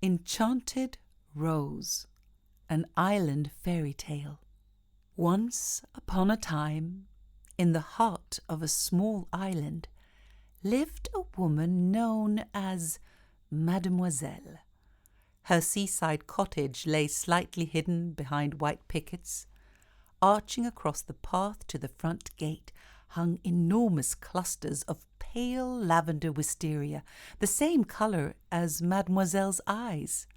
Enchanted Rose, an Island Fairy Tale. Once upon a time, in the heart of a small island, lived a woman known as Mademoiselle. Her seaside cottage lay slightly hidden behind white pickets. Arching across the path to the front gate hung enormous clusters of pale lavender wisteria, the same colour as Mademoiselle's eyes.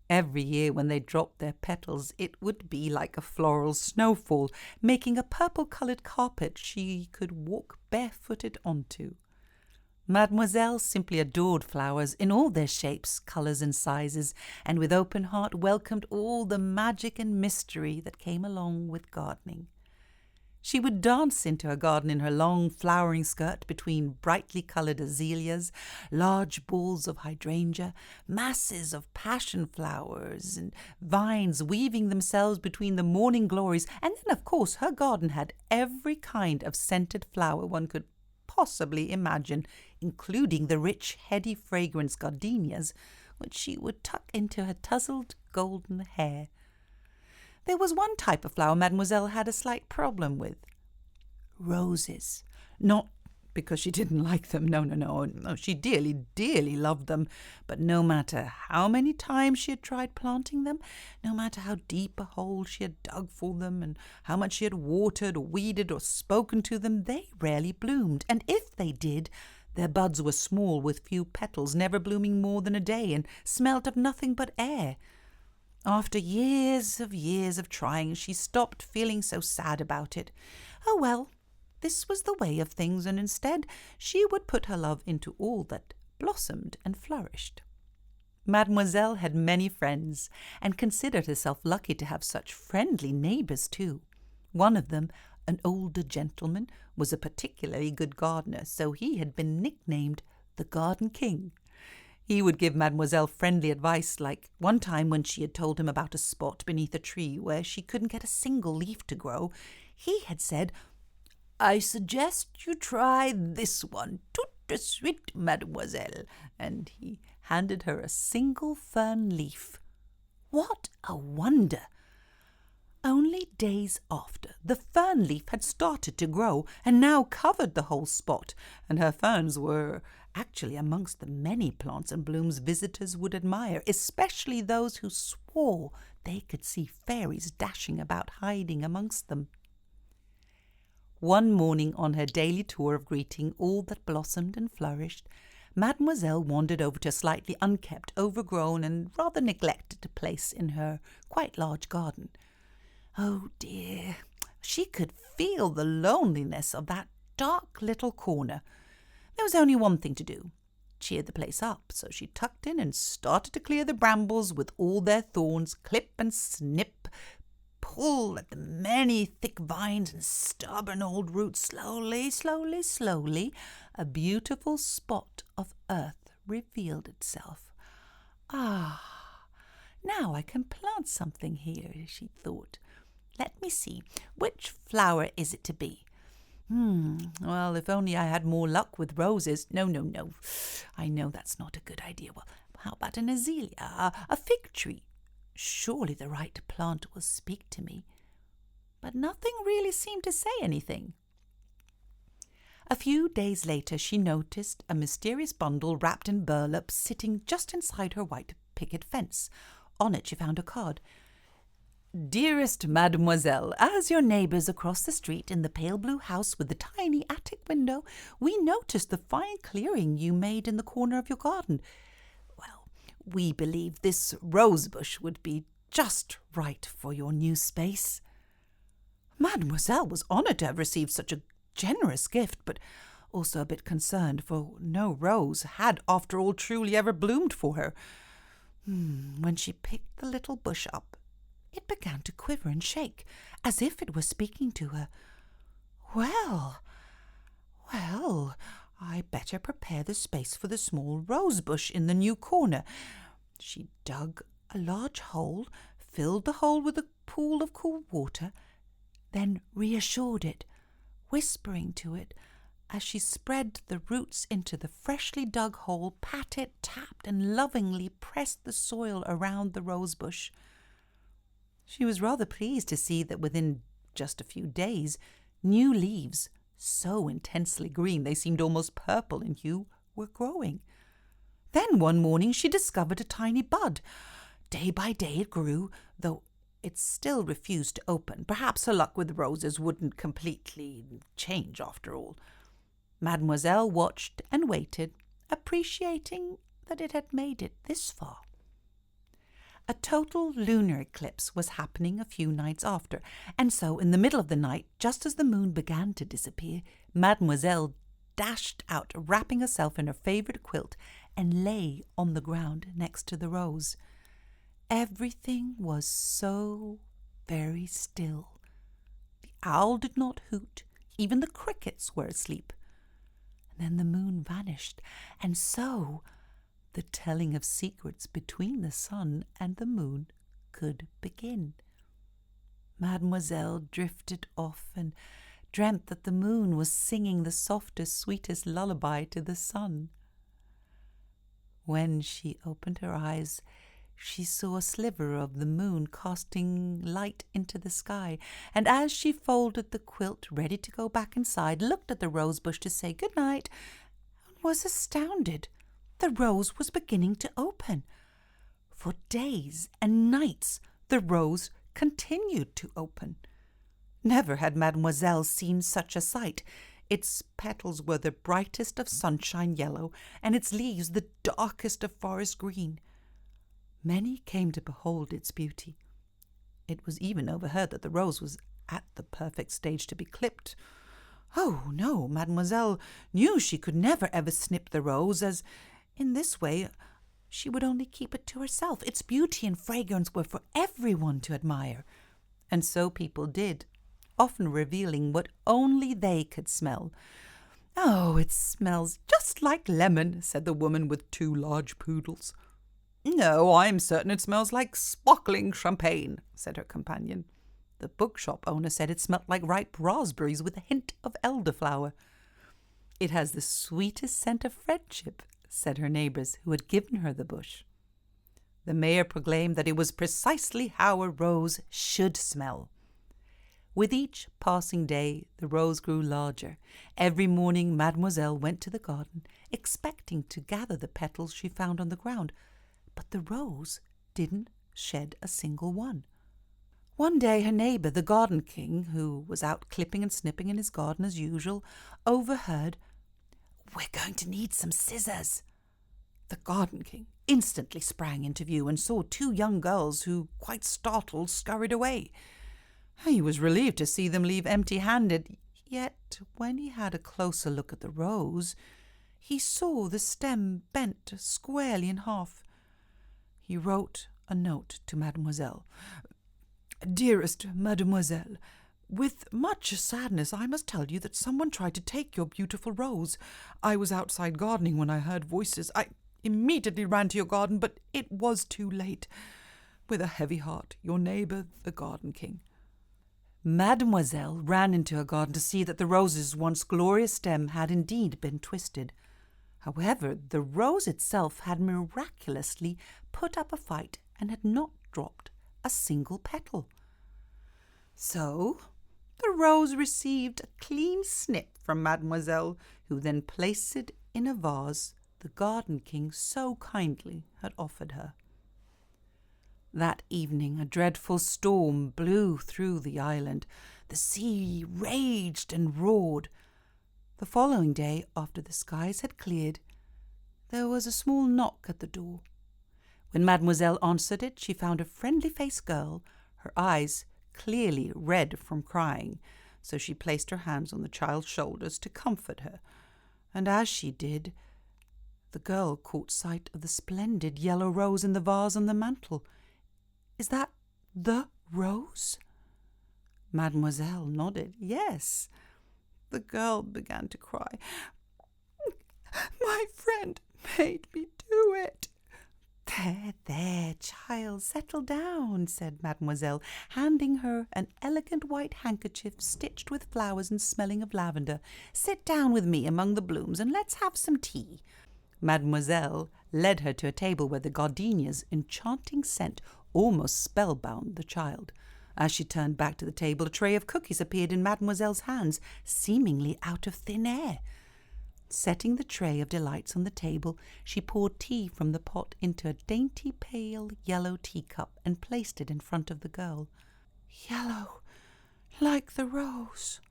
Every year when they dropped their petals, it would be like a floral snowfall, making a purple-coloured carpet she could walk barefooted onto. Mademoiselle simply adored flowers in all their shapes, colours and sizes, and with open heart welcomed all the magic and mystery that came along with gardening. She would dance into her garden in her long flowering skirt between brightly coloured azaleas, large balls of hydrangea, masses of passion flowers, and vines weaving themselves between the morning glories. And then, of course, her garden had every kind of scented flower one could possibly imagine, including the rich, heady fragrance gardenias, which she would tuck into her tousled golden hair. There was one type of flower Mademoiselle had a slight problem with. Roses. Not because she didn't like them. No. She dearly loved them. But no matter how many times she had tried planting them, no matter how deep a hole she had dug for them, and how much she had watered or weeded or spoken to them, they rarely bloomed. And if they did, their buds were small with few petals, never blooming more than a day, and smelt of nothing but air. After years of trying, she stopped feeling so sad about it. Oh well, this was the way of things, and instead she would put her love into all that blossomed and flourished. Mademoiselle had many friends, and considered herself lucky to have such friendly neighbours too. One of them, an older gentleman, was a particularly good gardener, so he had been nicknamed the Garden King. He would give Mademoiselle friendly advice, like one time when she had told him about a spot beneath a tree where she couldn't get a single leaf to grow. He had said, "I suggest you try this one, toute suite, mademoiselle," and he handed her a single fern leaf. What a wonder! Only days after, the fern leaf had started to grow and now covered the whole spot, and her ferns were actually amongst the many plants and blooms visitors would admire, especially those who swore they could see fairies dashing about hiding amongst them. One morning on her daily tour of greeting all that blossomed and flourished, Mademoiselle wandered over to a slightly unkept, overgrown, and rather neglected place in her quite large garden. Oh dear, she could feel the loneliness of that dark little corner. There was only one thing to do, cheer the place up, so she tucked in and started to clear the brambles with all their thorns, clip and snip, pull at the many thick vines and stubborn old roots. Slowly, a beautiful spot of earth revealed itself. Ah, now I can plant something here, she thought. Let me see, which flower is it to be? Well, if only I had more luck with roses. No. I know that's not a good idea. Well, how about an azalea, a fig tree? Surely the right plant will speak to me. But nothing really seemed to say anything. A few days later, she noticed a mysterious bundle wrapped in burlap sitting just inside her white picket fence. On it she found a card. "Dearest Mademoiselle, as your neighbours across the street in the pale blue house with the tiny attic window, we noticed the fine clearing you made in the corner of your garden. Well, we believe this rose bush would be just right for your new space." Mademoiselle was honoured to have received such a generous gift, but also a bit concerned, for no rose had, after all, truly ever bloomed for her. When she picked the little bush up, it began to quiver and shake, as if it were speaking to her. Well, I better prepare the space for the small rose bush in the new corner. She dug a large hole, filled the hole with a pool of cool water, then reassured it, whispering to it as she spread the roots into the freshly dug hole, patted, tapped, and lovingly pressed the soil around the rose bush. She was rather pleased to see that within just a few days, new leaves, so intensely green they seemed almost purple in hue, were growing. Then one morning she discovered a tiny bud. Day by day it grew, though it still refused to open. Perhaps her luck with roses wouldn't completely change after all. Mademoiselle watched and waited, appreciating that it had made it this far. A total lunar eclipse was happening a few nights after, and so in the middle of the night, just as the moon began to disappear, Mademoiselle dashed out, wrapping herself in her favourite quilt, and lay on the ground next to the rose. Everything was so very still. The owl did not hoot, even the crickets were asleep. And then the moon vanished, and so the telling of secrets between the sun and the moon could begin. Mademoiselle drifted off and dreamt that the moon was singing the softest, sweetest lullaby to the sun. When she opened her eyes, she saw a sliver of the moon casting light into the sky, and as she folded the quilt ready to go back inside, looked at the rose bush to say good night, and was astounded. The rose was beginning to open. For days and nights the rose continued to open. Never had Mademoiselle seen such a sight. Its petals were the brightest of sunshine yellow, and its leaves the darkest of forest green. Many came to behold its beauty. It was even overheard that the rose was at the perfect stage to be clipped. Oh, no, Mademoiselle knew she could never ever snip the rose, as in this way she would only keep it to herself. Its beauty and fragrance were for everyone to admire, and so people did, often revealing what only they could smell. "Oh, it smells just like lemon," said the woman with 2 large poodles. "No, I'm certain it smells like sparkling champagne," said her companion. The bookshop owner said it smelt like ripe raspberries with a hint of elderflower. "It has the sweetest scent of friendship," said her neighbours who had given her the bush. The mayor proclaimed that it was precisely how a rose should smell. With each passing day, the rose grew larger. Every morning, Mademoiselle went to the garden, expecting to gather the petals she found on the ground, but the rose didn't shed a single one. One day her neighbour, the garden king, who was out clipping and snipping in his garden as usual, overheard, "We're going to need some scissors." The garden king instantly sprang into view and saw 2 young girls who, quite startled, scurried away. He was relieved to see them leave empty-handed, yet when he had a closer look at the rose, he saw the stem bent squarely in half. He wrote a note to Mademoiselle. "Dearest Mademoiselle, with much sadness I must tell you that someone tried to take your beautiful rose. I was outside gardening when I heard voices. I immediately ran to your garden, but it was too late. With a heavy heart, your neighbour, the garden king." Mademoiselle ran into her garden to see that the rose's once glorious stem had indeed been twisted. However, the rose itself had miraculously put up a fight and had not dropped a single petal. So the rose received a clean snip from Mademoiselle, who then placed it in a vase the garden king so kindly had offered her. That evening a dreadful storm blew through the island. The sea raged and roared. The following day, after the skies had cleared, there was a small knock at the door. When Mademoiselle answered it, she found a friendly-faced girl, her eyes clearly red from crying, so she placed her hands on the child's shoulders to comfort her, and as she did, the girl caught sight of the splendid yellow rose in the vase on the mantel. "Is that the rose?" Mademoiselle nodded. "Yes." The girl began to cry. "My friend made me do it. There, there, child, settle down, said Mademoiselle, handing her an elegant white handkerchief stitched with flowers and smelling of lavender. Sit down with me among the blooms and let's have some tea. Mademoiselle led her to a table where the gardenia's enchanting scent almost spellbound the child. As she turned back to the table, a tray of cookies appeared in Mademoiselle's hands, seemingly out of thin air. Setting the tray of delights on the table, she poured tea from the pot into a dainty pale yellow teacup and placed it in front of the girl. Yellow, like the rose.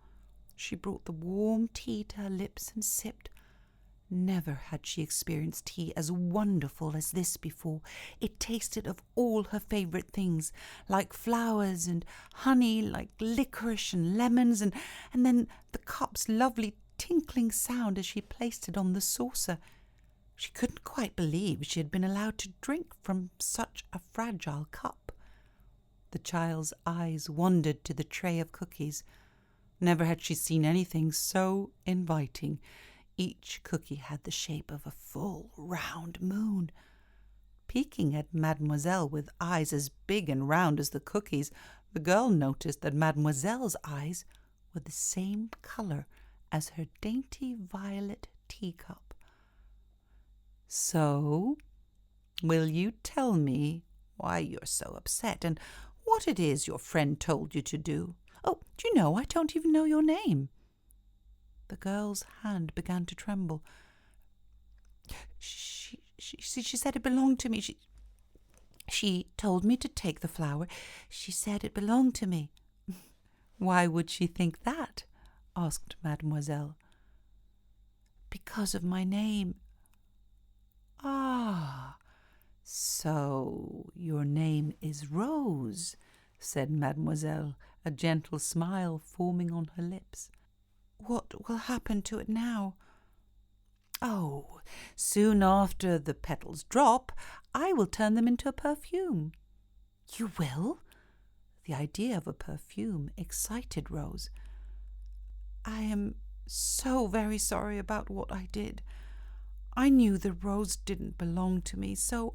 She brought the warm tea to her lips and sipped. Never had she experienced tea as wonderful as this before. It tasted of all her favourite things, like flowers and honey, like licorice and lemons, and then the cup's lovely tinkling sound as she placed it on the saucer. She couldn't quite believe she had been allowed to drink from such a fragile cup. The child's eyes wandered to the tray of cookies. Never had she seen anything so inviting. Each cookie had the shape of a full, round moon. Peeking at Mademoiselle with eyes as big and round as the cookies, the girl noticed that Mademoiselle's eyes were the same colour as her dainty violet teacup. So, will you tell me why you're so upset and what it is your friend told you to do? Oh, do you know, I don't even know your name. The girl's hand began to tremble. She said it belonged to me. She told me to take the flower. She said it belonged to me. Why would she think that? Asked Mademoiselle. Because of my name. Ah, so your name is Rose, said Mademoiselle, a gentle smile forming on her lips. What will happen to it now? Oh, soon after the petals drop, I will turn them into a perfume. You will? The idea of a perfume excited Rose. I am so very sorry about what I did. I knew the rose didn't belong to me, so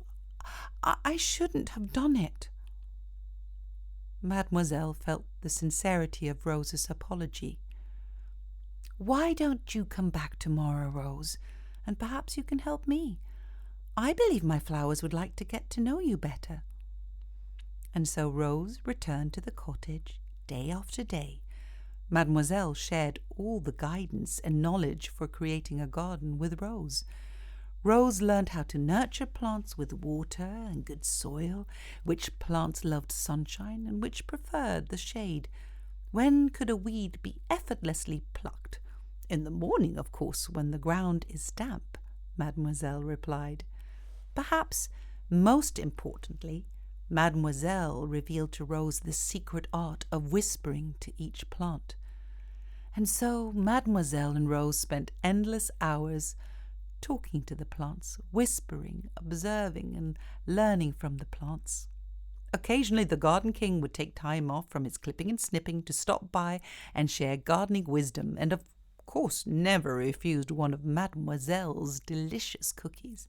I shouldn't have done it. Mademoiselle felt the sincerity of Rose's apology. Why don't you come back tomorrow, Rose, and perhaps you can help me? I believe my flowers would like to get to know you better. And so Rose returned to the cottage day after day. Mademoiselle shared all the guidance and knowledge for creating a garden with Rose. Rose learned how to nurture plants with water and good soil, which plants loved sunshine and which preferred the shade. When could a weed be effortlessly plucked? In the morning, of course, when the ground is damp, Mademoiselle replied. Perhaps most importantly, Mademoiselle revealed to Rose the secret art of whispering to each plant. And so Mademoiselle and Rose spent endless hours talking to the plants, whispering, observing, and learning from the plants. Occasionally the Garden King would take time off from his clipping and snipping to stop by and share gardening wisdom, and of course never refused one of Mademoiselle's delicious cookies.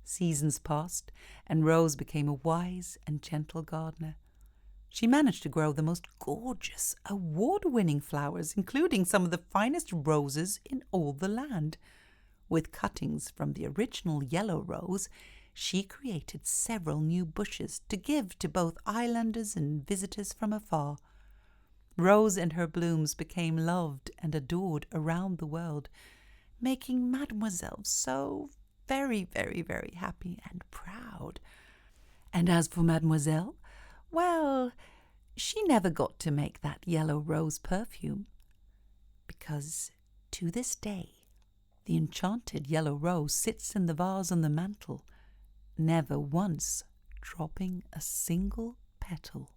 Seasons passed, and Rose became a wise and gentle gardener. She managed to grow the most gorgeous, award-winning flowers, including some of the finest roses in all the land. With cuttings from the original yellow rose, she created several new bushes to give to both islanders and visitors from afar. Rose and her blooms became loved and adored around the world, making Mademoiselle so very, very, very happy and proud. And as for Mademoiselle, well, she never got to make that yellow rose perfume, because to this day the enchanted yellow rose sits in the vase on the mantel, never once dropping a single petal.